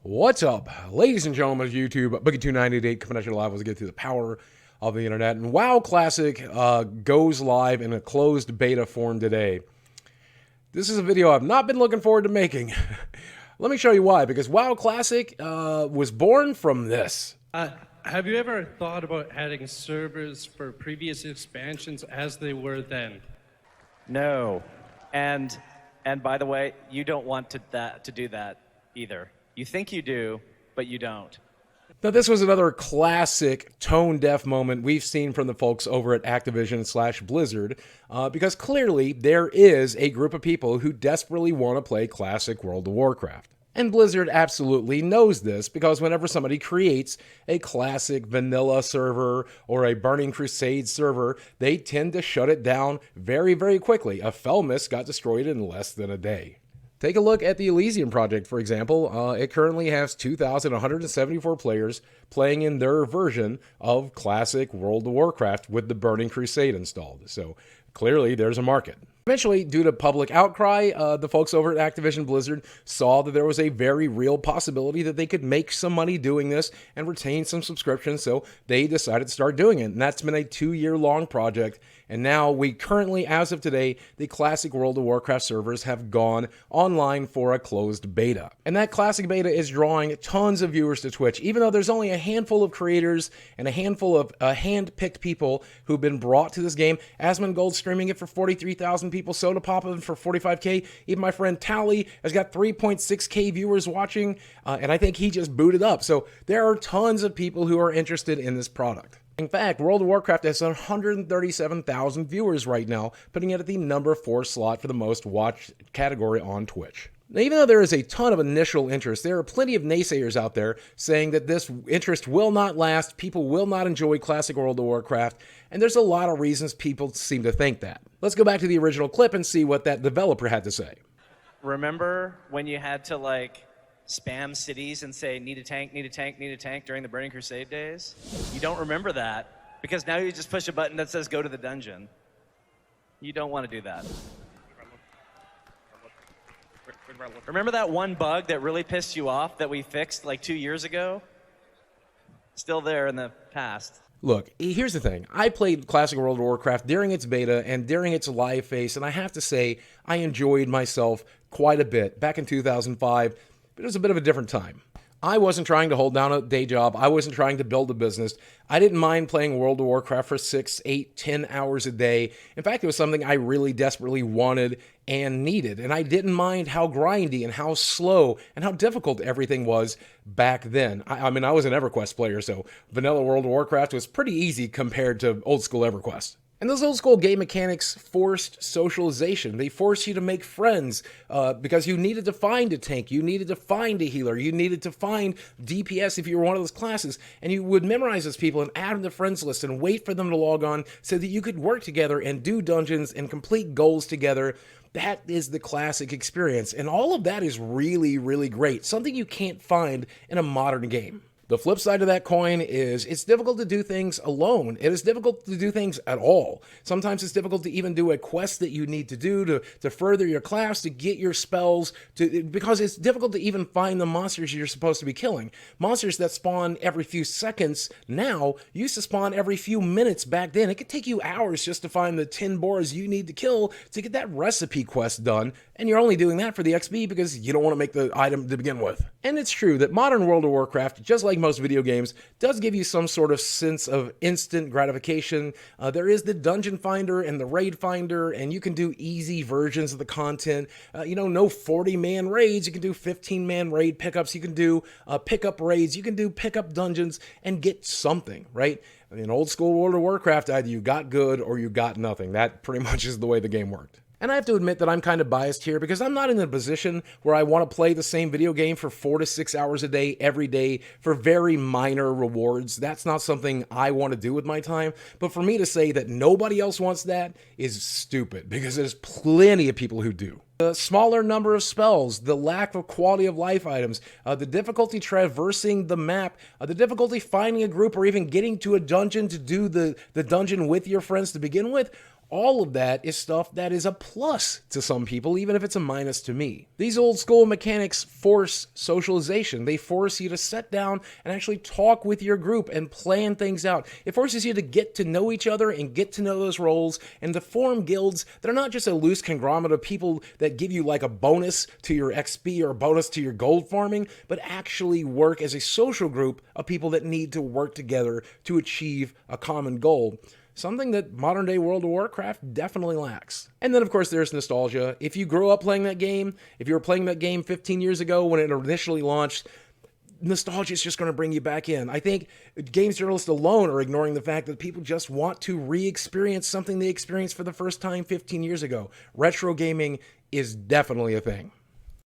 What's up, ladies and gentlemen of YouTube? Boogie298 coming at you live as we get through the power of the internet. And WoW Classic goes live in a closed beta form today. This is a video I've not been looking forward to making. Let me show you why, because WoW Classic was born from this. Have you ever thought about adding servers for previous expansions as they were then? No. And by the way, you don't want to do that either. You think you do, but you don't. Now, this was another classic tone-deaf moment we've seen from the folks over at Activision/Blizzard, because clearly there is a group of people who desperately want to play classic World of Warcraft. And Blizzard absolutely knows this, because whenever somebody creates a classic vanilla server or a Burning Crusade server, they tend to shut it down very, very quickly. A Felmis got destroyed in less than a day. Take a look at the Elysium project, for example. It currently has 2,174 players playing in their version of classic World of Warcraft with the Burning Crusade installed. So clearly there's a market. Eventually, due to public outcry, the folks over at Activision Blizzard saw that there was a very real possibility that they could make some money doing this and retain some subscriptions, so they decided to start doing it. And that's been a 2-year-long project. And now we currently, as of today, the classic World of Warcraft servers have gone online for a closed beta. And that classic beta is drawing tons of viewers to Twitch, even though there's only a handful of creators and a handful of hand-picked people who've been brought to this game. Asmongold streaming it for 43,000 people, Soda Poppin for 45K. Even my friend Tally has got 3.6K viewers watching, and I think he just booted up. So there are tons of people who are interested in this product. In fact, World of Warcraft has 137,000 viewers right now, putting it at the number 4 slot for the most watched category on Twitch. Now, even though there is a ton of initial interest, there are plenty of naysayers out there saying that this interest will not last, people will not enjoy classic World of Warcraft, and there's a lot of reasons people seem to think that. Let's go back to the original clip and see what that developer had to say. Remember when you had to, spam cities and say, need a tank, need a tank, need a tank during the Burning Crusade days? You don't remember that because now you just push a button that says go to the dungeon. You don't want to do that. Remember that one bug that really pissed you off that we fixed 2 years ago? Still there in the past. Look, here's the thing. I played Classic World of Warcraft during its beta and during its live phase, and I have to say I enjoyed myself quite a bit back in 2005. But it was a bit of a different time. I wasn't trying to hold down a day job. I wasn't trying to build a business. I didn't mind playing World of Warcraft for 6, 8, 10 hours a day. In fact, it was something I really desperately wanted and needed. And I didn't mind how grindy and how slow and how difficult everything was back then. I mean, I was an EverQuest player, so vanilla World of Warcraft was pretty easy compared to old school EverQuest. And those old school game mechanics forced socialization. They forced you to make friends because you needed to find a tank, you needed to find a healer, you needed to find DPS if you were one of those classes, and you would memorize those people and add them to friends list and wait for them to log on so that you could work together and do dungeons and complete goals together. That is the classic experience, and all of that is really, really great. Something you can't find in a modern game. The flip side of that coin is it's difficult to do things alone. It is difficult to do things at all. Sometimes it's difficult to even do a quest that you need to do to further your class, to get your spells, because it's difficult to even find the monsters you're supposed to be killing. Monsters that spawn every few seconds now used to spawn every few minutes back then. It could take you hours just to find the 10 boars you need to kill to get that recipe quest done, and you're only doing that for the XP because you don't want to make the item to begin with. And it's true that modern World of Warcraft, just like most video games, does give you some sort of sense of instant gratification. There is the dungeon finder and the raid finder, and you can do easy versions of the content. No 40-man raids. You can do 15-man raid pickups. You can do pickup raids. You can do pickup dungeons and get something, right? In old school World of Warcraft, either you got good or you got nothing. That pretty much is the way the game worked. And I have to admit that I'm kind of biased here because I'm not in a position where I want to play the same video game for 4 to 6 hours a day, every day, for very minor rewards. That's not something I want to do with my time. But for me to say that nobody else wants that is stupid, because there's plenty of people who do. The smaller number of spells, the lack of quality of life items, the difficulty traversing the map, the difficulty finding a group or even getting to a dungeon to do the dungeon with your friends to begin with, All of that is stuff that is a plus to some people, even if it's a minus to me. These old school mechanics force socialization. They force you to sit down and actually talk with your group and plan things out. It forces you to get to know each other and get to know those roles and to form guilds that are not just a loose conglomerate of people that give you like a bonus to your XP or a bonus to your gold farming, but actually work as a social group of people that need to work together to achieve a common goal. Something that modern day World of Warcraft definitely lacks. And then of course there's nostalgia. If you grew up playing that game, if you were playing that game 15 years ago when it initially launched, nostalgia is just going to bring you back in. I think games journalists alone are ignoring the fact that people just want to re-experience something they experienced for the first time 15 years ago. Retro gaming is definitely a thing.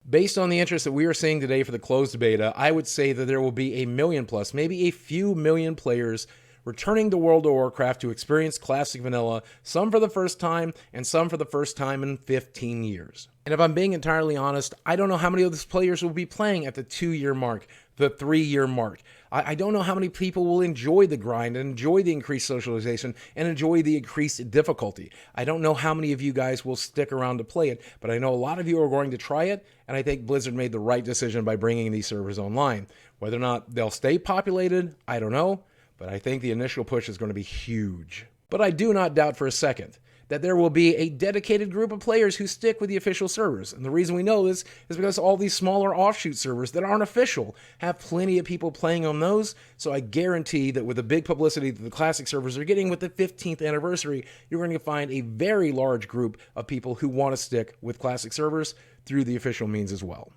Based on the interest that we are seeing today for the closed beta, I would say that there will be a million plus, maybe a few million players returning to World of Warcraft to experience Classic Vanilla, some for the first time, and some for the first time in 15 years. And if I'm being entirely honest, I don't know how many of those players will be playing at the 2-year mark, the 3-year mark. I don't know how many people will enjoy the grind and enjoy the increased socialization and enjoy the increased difficulty. I don't know how many of you guys will stick around to play it, but I know a lot of you are going to try it, and I think Blizzard made the right decision by bringing these servers online. Whether or not they'll stay populated, I don't know. But I think the initial push is going to be huge. But I do not doubt for a second that there will be a dedicated group of players who stick with the official servers. And the reason we know this is because all these smaller offshoot servers that aren't official have plenty of people playing on those. So I guarantee that with the big publicity that the classic servers are getting with the 15th anniversary, you're going to find a very large group of people who want to stick with classic servers through the official means as well.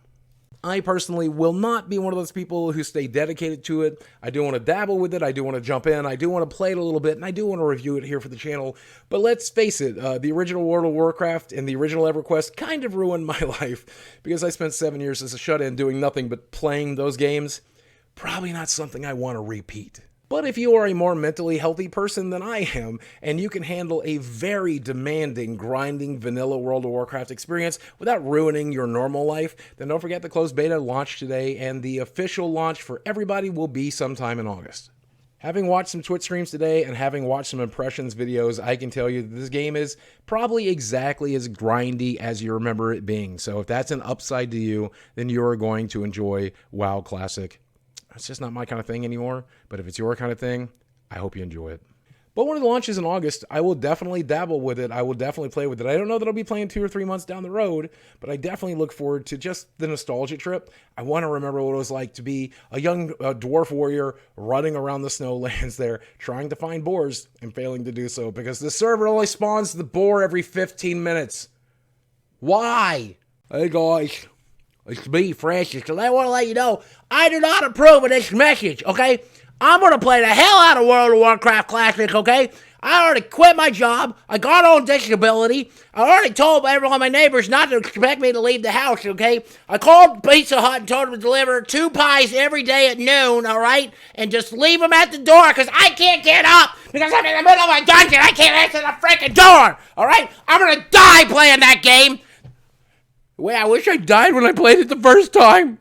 I personally will not be one of those people who stay dedicated to it. I do want to dabble with it. I do want to jump in. I do want to play it a little bit, and I do want to review it here for the channel. But let's face it, the original World of Warcraft and the original EverQuest kind of ruined my life because I spent 7 years as a shut-in doing nothing but playing those games. Probably not something I want to repeat. But if you are a more mentally healthy person than I am, and you can handle a very demanding, grinding, vanilla World of Warcraft experience without ruining your normal life, then don't forget the closed beta launched today, and the official launch for everybody will be sometime in August. Having watched some Twitch streams today and having watched some impressions videos, I can tell you that this game is probably exactly as grindy as you remember it being. So if that's an upside to you, then you're going to enjoy WoW Classic. It's just not my kind of thing anymore, but if it's your kind of thing, I hope you enjoy it. But when it launches in August, I will definitely dabble with it. I will definitely play with it. I don't know that I'll be playing 2 or 3 months down the road, but I definitely look forward to just the nostalgia trip. I want to remember what it was like to be a young dwarf warrior running around the snowlands there, trying to find boars and failing to do so because the server only spawns the boar every 15 minutes. Why? Hey guys. It's me, Francis, because I want to let you know I do not approve of this message, okay? I'm going to play the hell out of World of Warcraft Classic, okay? I already quit my job. I got on disability. I already told everyone, my neighbors, not to expect me to leave the house, okay? I called Pizza Hut and told them to deliver 2 pies every day at noon, all right? And just leave them at the door because I can't get up because I'm in the middle of a dungeon. I can't answer the freaking door, all right? I'm going to die playing that game. Wait, I wish I died when I played it the first time.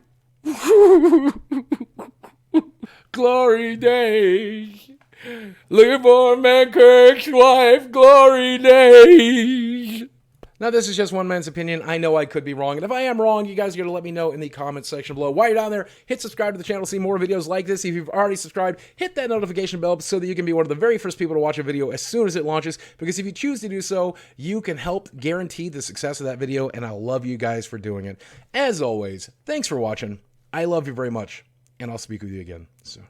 Glory days. Looking for Mankirk's wife. Glory days. Now, this is just one man's opinion. I know I could be wrong. And if I am wrong, you guys are going to let me know in the comments section below. While you're down there, hit subscribe to the channel to see more videos like this. If you've already subscribed, hit that notification bell so that you can be one of the very first people to watch a video as soon as it launches. Because if you choose to do so, you can help guarantee the success of that video. And I love you guys for doing it. As always, thanks for watching. I love you very much. And I'll speak with you again soon.